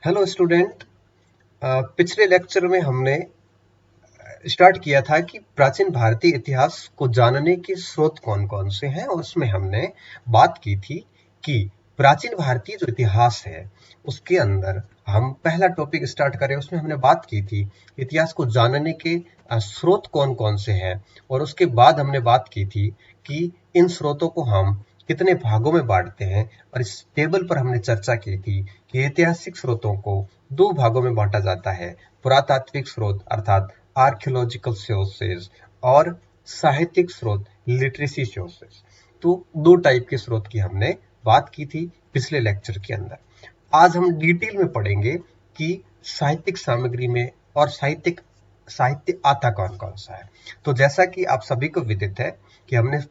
Hello student. पिछले lecture में हमने स्टार्ट किया था कि प्राचीन भारतीय इतिहास को जानने के स्रोत कौन कौन से हैं और उसमें हमने बात की थी कि प्राचीन भारतीय जो इतिहास है उसके अंदर हम पहला टॉपिक स्टार्ट करें। उसमें हमने बात की थी इतिहास को जानने के स्रोत कौन कौन से हैं और उसके बाद हमने बात की थी कि इन स्रोतों को हम कितने भागों में बांटते हैं। और इस टेबल पर हमने चर्चा की थी कि ऐतिहासिक स्रोतों को दो भागों में बांटा जाता है, पुरातात्विक स्रोत अर्थात आर्कियोलॉजिकल सोर्सेज और साहित्यिक स्रोत लिटरेसी सोर्सेज। तो दो टाइप के स्रोत की हमने बात की थी पिछले लेक्चर के अंदर। आज हम डिटेल में पढ़ेंगे कि साहित्यिक सामग्री में और साहित्य आता कौन कौन सा है। तो जैसा कि आप सभी को विदित है कि हमने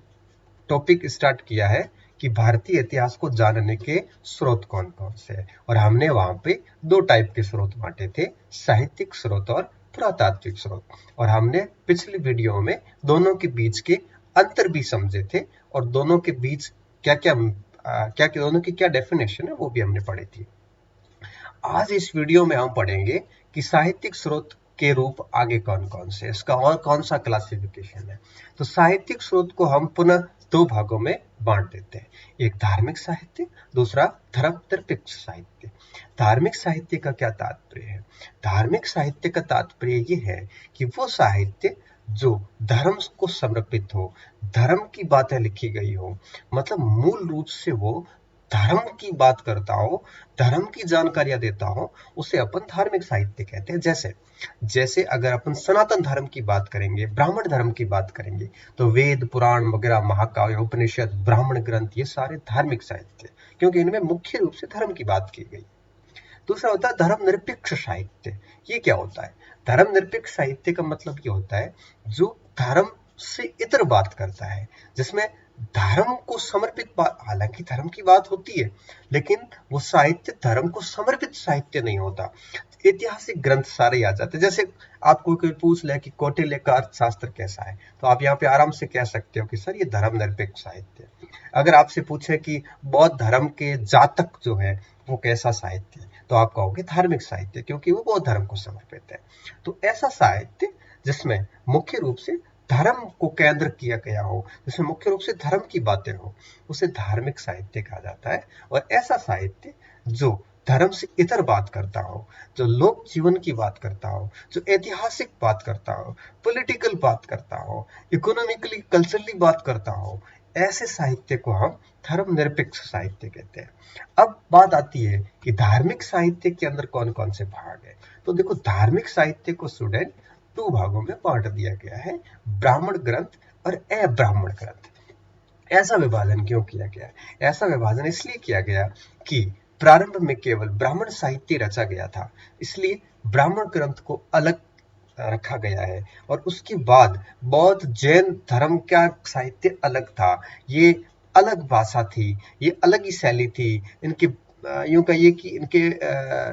टॉपिक स्टार्ट किया है कि भारतीय इतिहास को जानने के स्रोत कौन कौन से हैं और हमने वहां पे दो टाइप के स्रोत बांटे थे, साहित्यिक स्रोत और पुरातात्विक स्रोत। और हमने पिछली वीडियो में दोनों के बीच के अंतर भी समझे थे और दोनों के बीच क्या क्या दोनों की क्या डेफिनेशन है वो भी हमने पढ़ी थी। आज इस वीडियो में हम पढ़ेंगे कि साहित्यिक स्रोत के रूप आगे कौन कौन से, इसका और कौन सा क्लासिफिकेशन है। तो साहित्यिक स्रोत को हम पुनः दो भागों में बांट देते हैं, एक धार्मिक साहित्य, दूसरा धर्म निरपेक्ष साहित्य। धार्मिक साहित्य का क्या तात्पर्य है? धार्मिक साहित्य का तात्पर्य ये है कि वो साहित्य जो धर्म को समर्पित हो, धर्म की बातें लिखी गई हो, मतलब मूल रूप से वो धर्म की बात करता हो, धर्म की जानकारियां देता हो, उसे अपन धार्मिक साहित्य कहते हैं। जैसे जैसे अगर अपन सनातन धर्म की बात करेंगे, ब्राह्मण धर्म की बात करेंगे, तो वेद पुराण वगैरह, महाकाव्य, उपनिषद, ब्राह्मण ग्रंथ, ये सारे धार्मिक साहित्य, क्योंकि इनमें मुख्य रूप से धर्म की बात की गई। दूसरा होता है धर्म निरपेक्ष साहित्य। ये क्या होता है? धर्म निरपेक्ष साहित्य का मतलब ये होता है जो धर्म से इतर बात करता है, जिसमें धर्म को समर्पित बात, हालांकि धर्म की बात होती है लेकिन वो साहित्य धर्म को समर्पित साहित्य नहीं होता। ऐतिहासिक ग्रंथ सारे आ जाते हैं। जैसे आपको कोई पूछ ले कि कौटिल्य का अर्थशास्त्र कैसा है, तो आप यहाँ पे आराम से कह सकते हो कि सर ये धर्म निरपेक्ष साहित्य है। अगर आपसे पूछे कि बौद्ध धर्म के जातक जो है वो कैसा साहित्य है, तो आप कहोगे धार्मिक साहित्य, क्योंकि वो बौद्ध धर्म को समर्पित है। तो ऐसा साहित्य जिसमें मुख्य रूप से धर्म को केंद्र किया गया हो, जिसमें मुख्य रूप से धर्म की बातें हो, उसे धार्मिक साहित्य कहा जाता है। और ऐसा साहित्य जो धर्म से इतर बात करता हो, जो लोक जीवन की बात करता हो, जो ऐतिहासिक बात करता हो, पॉलिटिकल बात करता हो, इकोनॉमिकली कल्चरली बात करता हो, ऐसे साहित्य को हम धर्म निरपेक्ष साहित्य कहते हैं। अब बात आती है कि धार्मिक साहित्य के अंदर कौन कौन से भाग है। तो देखो, धार्मिक साहित्य को स्टूडेंट दो भागों में बांट दिया गया है, ब्राह्मण ग्रंथ और अब्राह्मण ग्रंथ। ऐसा विभाजन क्यों किया गया? ऐसा विभाजन इसलिए किया गया कि प्रारंभ में केवल ब्राह्मण साहित्य रचा गया था, इसलिए ब्राह्मण ग्रंथ को अलग रखा गया है। और उसके बाद बौद्ध जैन धर्म का साहित्य अलग था, ये अलग भाषा थी, ये अलग ही शैली थी, इनके यूं कहिए कि इनके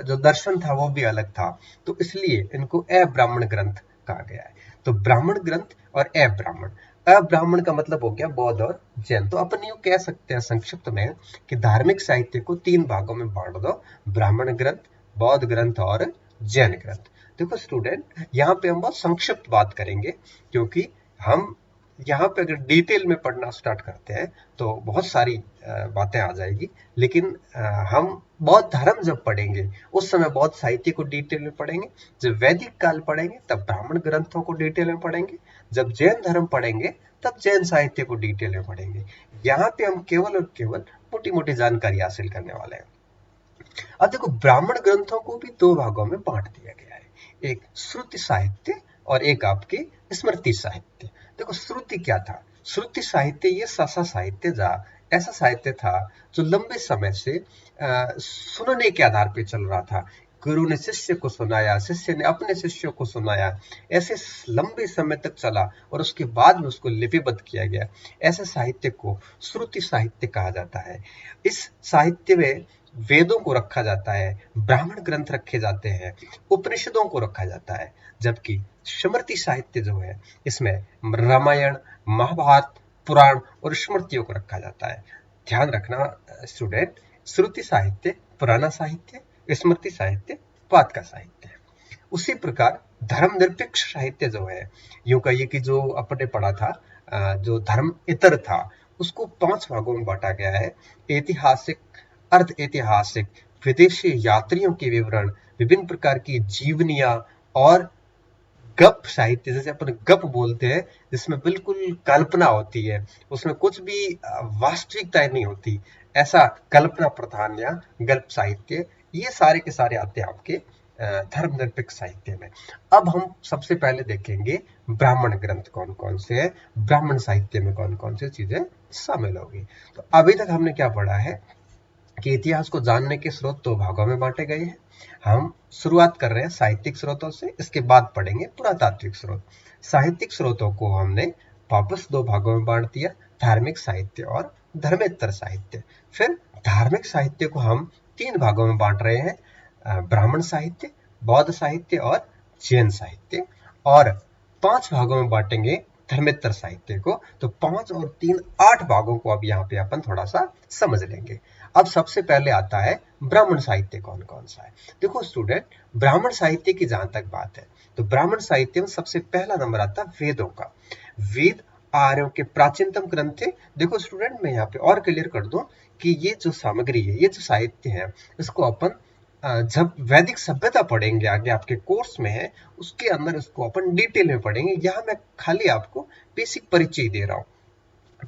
जो दर्शन था वो भी अलग था। तो इसलिए इनको अब्राह्मण ग्रंथ कहा गया है। तो ब्राह्मण ग्रंथ और अब्राह्मण, अब्राह्मण का मतलब हो गया बौद्ध और जैन। तो अपन यूं कह सकते हैं संक्षिप्त में कि धार्मिक साहित्य को तीन भागों में बांट दो, ब्राह्मण ग्रंथ, बौद्ध ग्रंथ और जैन ग्रंथ। देखो स्टूडेंट, यहाँ पे हम बहुत संक्षिप्त बात करेंगे, क्योंकि हम यहाँ पे अगर डिटेल में पढ़ना स्टार्ट करते हैं तो बहुत सारी बातें आ जाएगी। लेकिन हम बौद्ध धर्म जब पढ़ेंगे उस समय बौद्ध साहित्य को डिटेल में पढ़ेंगे, जब वैदिक काल पढ़ेंगे तब ब्राह्मण ग्रंथों को डिटेल में पढ़ेंगे, जब जैन धर्म पढ़ेंगे तब जैन साहित्य को डिटेल में पढ़ेंगे। यहाँ पे हम केवल और केवल मोटी मोटी जानकारी हासिल करने वाले हैं। अब देखो, ब्राह्मण ग्रंथों को भी दो भागों में बांट दिया गया है, एक श्रुति साहित्य और एक आपके स्मृति साहित्य। देखो, श्रुति क्या था? श्रुति साहित्य ये ऐसा साहित्य ऐसा साहित्य था जो लंबे समय से सुनने के आधार पर चल रहा था। गुरु ने शिष्य को सुनाया, शिष्य ने अपने शिष्यों को सुनाया, ऐसे लंबे समय तक चला और उसके बाद में उसको लिपिबद्ध किया गया। ऐसे साहित्य को श्रुति साहित्य कहा जाता है। इस साहित्य में वेदों को रखा जाता है, ब्राह्मण ग्रंथ रखे जाते हैं, उपनिषदों को रखा जाता है। जबकि स्मृति साहित्य जो है, इसमें रामायण, महाभारत, पुराण और स्मृतियों को रखा जाता है। ध्यान रखना स्टूडेंट, श्रुति साहित्य पुराना साहित्य, स्मृति साहित्य, वाद का साहित्य। उसी प्रकार धर्मनिरपेक्ष साहित्य जो है, यूं कहिए कि जो अपने पढ़ा था, जो धर्म इतर था, उसको 5 भागों में बांटा गया है। ऐतिहासिक, अर्ध ऐतिहासिक, विदेशी यात्रियों के विवरण, विभिन्न प्रकार की जीवनियां और गप साहित्य, जैसे अपन गप बोलते हैं, जिसमें बिल्कुल कल्पना होती है, उसमें कुछ भी वास्तविकता नहीं होती, ऐसा कल्पना प्रधान या गल्प साहित्य, ये सारे के सारे आते हैं आपके धर्मनिरपेक्ष साहित्य में। अब हम सबसे पहले देखेंगे ब्राह्मण ग्रंथ कौन कौन से हैं, ब्राह्मण साहित्य में कौन कौन सी चीजें शामिल होगी। तो अभी तक हमने क्या पढ़ा है कि इतिहास को जानने के स्रोत 2 भागों में बांटे गए हैं। हम शुरुआत कर रहे हैं साहित्यिक स्रोतों से, इसके बाद पढ़ेंगे पुरातात्विक स्रोत। साहित्यिक स्रोतों को हमने वापस 2 भागों में बांट दिया, धार्मिक साहित्य और धर्मेतर साहित्य। फिर धार्मिक साहित्य को हम 3 भागों में बांट रहे हैं, ब्राह्मण साहित्य, बौद्ध साहित्य और जैन साहित्य। और 5 भागों में बांटेंगे धर्मेतर साहित्य को। तो 5 और 3 8 भागों को अब यहाँ पे अपन थोड़ा सा समझ लेंगे। अब सबसे पहले आता है ब्राह्मण साहित्य कौन कौन सा है। देखो स्टूडेंट, ब्राह्मण साहित्य की जहां तक बात है, तो ब्राह्मण साहित्य में सबसे पहला नंबर आता है वेदों का। वेद आर्यों के प्राचीनतम ग्रंथ थे। देखो स्टूडेंट, मैं यहाँ पे और क्लियर कर दूं कि ये जो सामग्री है, ये जो साहित्य है, इसको अपन जब वैदिक सभ्यता पढ़ेंगे आगे आपके कोर्स में है, उसके अंदर इसको अपन डिटेल में पढ़ेंगे। यहाँ मैं खाली आपको बेसिक परिचय दे रहा हूँ।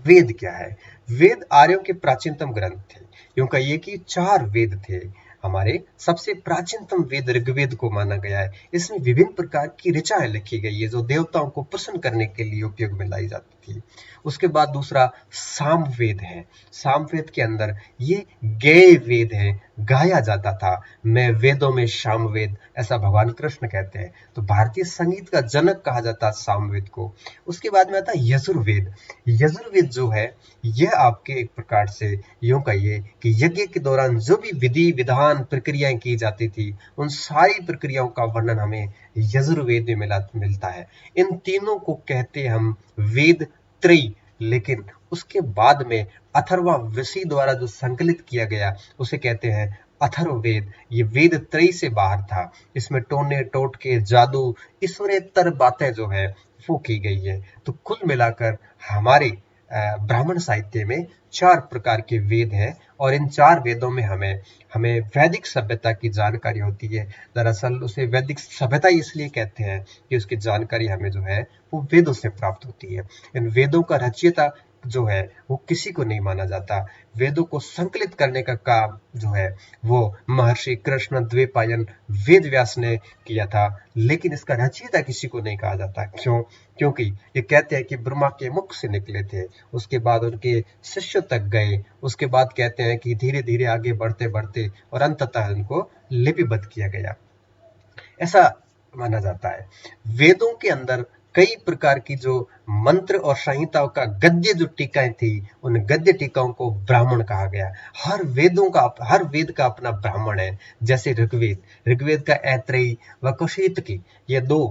वेद क्या है? वेद आर्यों के प्राचीनतम ग्रंथ थे। यूं कहिए कि 4 वेद थे हमारे। सबसे प्राचीनतम वेद ऋग्वेद को माना गया है। इसमें विभिन्न प्रकार की ऋचाएं लिखी गई है जो देवताओं को प्रसन्न करने के लिए उपयोग में लाई जाती थी। उसके बाद दूसरा सामवेद है। सामवेद के अंदर ये गेय वेद है, गाया जाता था। मैं वेदों में सामवेद, ऐसा भगवान कृष्ण कहते हैं। तो भारतीय संगीत का जनक कहा जाता है सामवेद को। उसके बाद में आता है यजुर्वेद। यजुर्वेद जो है, यह आपके एक प्रकार से यूं कहिए कि यज्ञ के दौरान जो भी विधि विधान प्रक्रियाएं की जाती थी, उन सारी प्रक्रियाओं का वर्णन हमें यजुर्वेद में मिलता है। इन तीनों को कहते हैं हम वेद त्रयी। लेकिन उसके बाद में अथर्वा ऋषि द्वारा जो संकलित किया गया, उसे कहते हैं अथर्ववेद। ये वेद त्रयी से बाहर था। इसमें टोने टोटके, जादू, ईश्वरेतर बातें जो है वो की गई है। तो कुल मिलाकर हमारे ब्राह्मण साहित्य में 4 प्रकार के वेद हैं और इन 4 वेदों में हमें वैदिक सभ्यता की जानकारी होती है। दरअसल उसे वैदिक सभ्यता इसलिए कहते हैं कि उसकी जानकारी हमें जो है वो वेदों से प्राप्त होती है। इन वेदों का रचयिता जो है वो किसी को नहीं माना जाता। वेदों को संकलित करने का काम जो है वो महर्षि कृष्ण द्वैपायन वेद व्यास ने किया था, लेकिन इसका रचयिता किसी को नहीं कहा जाता। क्यों? क्योंकि ये कहते हैं कि ब्रह्मा के मुख से निकले थे, उसके बाद उनके शिष्यों तक गए, उसके बाद कहते हैं कि धीरे धीरे आगे बढ़ते बढ़ते और अंततः उनको लिपिबद्ध किया गया, ऐसा माना जाता है। वेदों के अंदर कई प्रकार की जो मंत्र और संहिताओं का गद्य जो टीकाएं थी, उन गद्य टीकाओं को ब्राह्मण कहा गया। हर वेद का अपना ब्राह्मण है। जैसे ऋग्वेद का ऐत्रेयी व कौशितकी, ये 2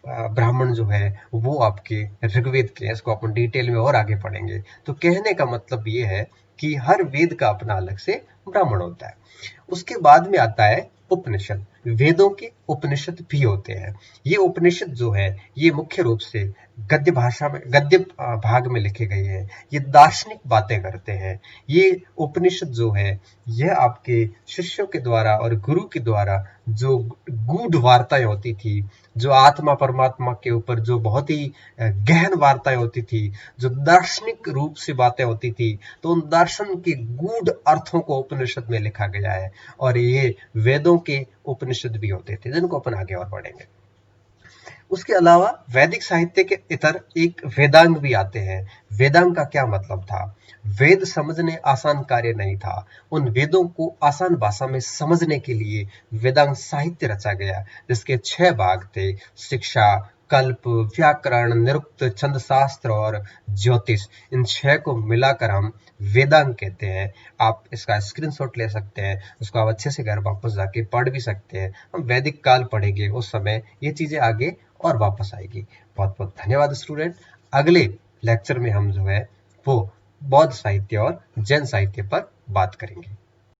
ब्राह्मण जो है वो आपके ऋग्वेद के, इसको अपन डिटेल में और आगे पढ़ेंगे। तो कहने का मतलब ये है कि हर वेद का अपना अलग से ब्राह्मण होता है। उसके बाद में आता है उपनिषद। वेदों के उपनिषद भी होते हैं। ये उपनिषद जो है, ये मुख्य रूप से गद्य भाषा में, गद्य भाग में लिखे गए हैं। ये दार्शनिक बातें करते हैं। ये उपनिषद जो है, यह आपके शिष्यों के द्वारा और गुरु के द्वारा जो गूढ़ वार्ताएं होती थी, जो आत्मा परमात्मा के ऊपर जो बहुत ही गहन वार्ताएं होती थी, जो दार्शनिक रूप से बातें होती थी, तो उन दर्शन के गूढ़ अर्थों को उपनिषद में लिखा गया है। और ये वेदों के उपनिषद भी होते थे, जिनको अपन आगे और पढ़ेंगे। उसके अलावा वैदिक साहित्य के इतर एक वेदांग भी आते हैं। वेदांग का क्या मतलब था? वेद समझने आसान कार्य नहीं था। उन वेदों को आसान भाषा में समझने के लिए वेदांग साहित्य रचा गया, जिसके 6 भाग थे: शिक्षा, कल्प, व्याकरण, निरुक्त, छंद शास्त्र और ज्योतिष। इन 6 को मिलाकर हम वेदांग कहते हैं। आप इसका स्क्रीनशॉट ले सकते हैं, उसको आप अच्छे से घर वापस जाके पढ़ भी सकते हैं। हम वैदिक काल पढ़ेंगे, उस समय ये चीजें आगे और वापस आएगी। बहुत बहुत धन्यवाद स्टूडेंट। अगले लेक्चर में हम जो है वो बौद्ध साहित्य और जैन साहित्य पर बात करेंगे।